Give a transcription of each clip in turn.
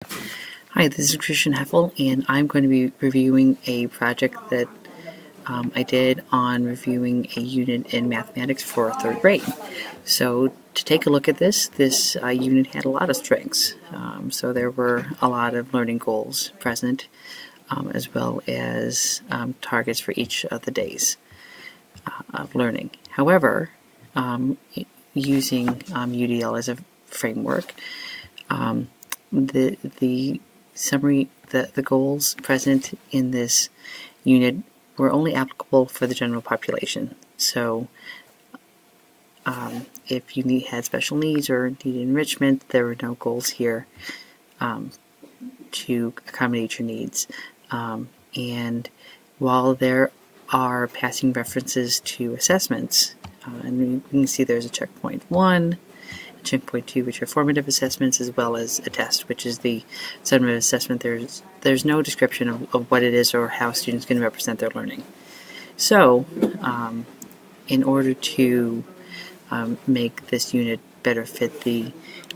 Hi, this is Hoeffel, and I'm going to be reviewing a project that I did on reviewing a unit in mathematics for third grade. So to take a look at this unit had a lot of strengths. So there were a lot of learning goals present, as well as targets for each of the days of learning. However, using UDL as a framework, the summary, the goals present in this unit were only applicable for the general population. So if you had special needs or needed enrichment, there were no goals here to accommodate your needs. And while there are passing references to assessments, and you can see there's a checkpoint 1, checkpoint 2, which are formative assessments, as well as a test, which is the summative assessment. There's no description of what it is or how students can represent their learning. So, in order to make this unit better fit the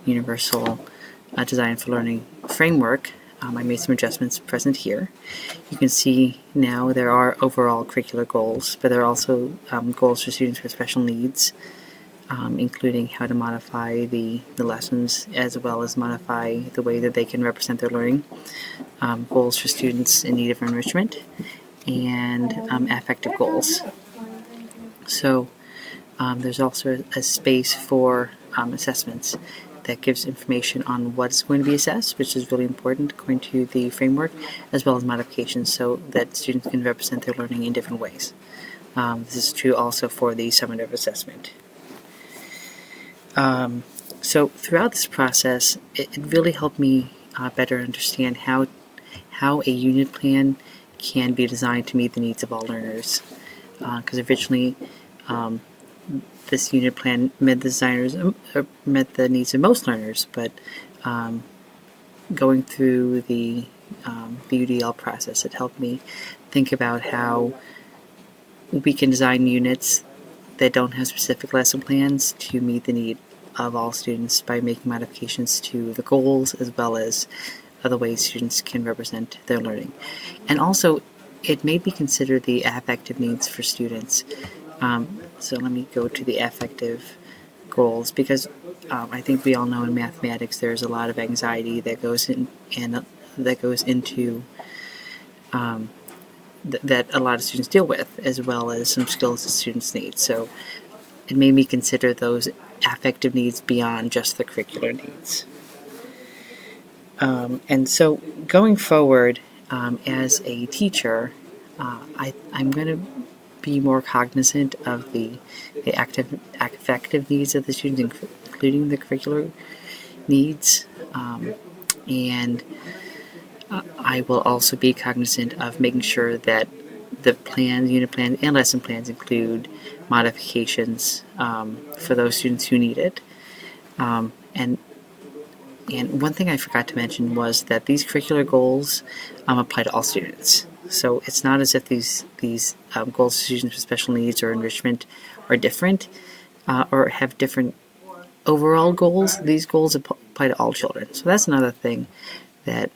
Universal Design for Learning framework, I made some adjustments present here. You can see now there are overall curricular goals, but there are also goals for students with special needs, including how to modify the lessons as well as modify the way that they can represent their learning, goals for students in need of enrichment, and affective goals. So there's also a space for assessments that gives information on what's going to be assessed, which is really important according to the framework, as well as modifications so that students can represent their learning in different ways. This is true also for the summative assessment. So throughout this process, it really helped me better understand how a unit plan can be designed to meet the needs of all learners. Because originally, this unit plan met the needs of most learners, but going through the UDL process, it helped me think about how we can design units that don't have specific lesson plans to meet the need of all students by making modifications to the goals as well as other ways students can represent their learning. And also, it made me consider the affective needs for students. So let me go to the affective goals, because I think we all know in mathematics there's a lot of anxiety that goes in and that goes into that a lot of students deal with, as well as some skills that students need. So it made me consider those affective needs beyond just the curricular needs. And so going forward, as a teacher, I'm going to be more cognizant of the affective needs of the students, including the curricular needs, and I will also be cognizant of making sure that the plan, unit plan, and lesson plans include modifications for those students who need it. And one thing I forgot to mention was that these curricular goals apply to all students. So it's not as if these goals for students with special needs or enrichment are different or have different overall goals. These goals apply to all children. So that's another thing that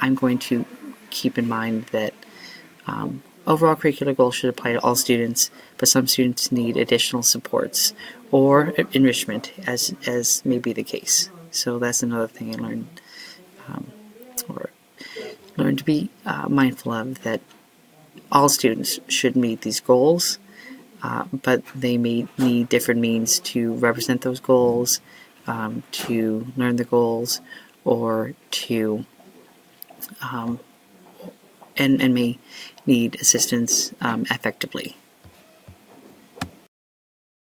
I'm going to keep in mind, that overall curricular goals should apply to all students, but some students need additional supports or enrichment, as may be the case. So that's another thing I learned, or learned to be mindful of, that all students should meet these goals, but they may need different means to represent those goals, to learn the goals, or to and may need assistance effectively.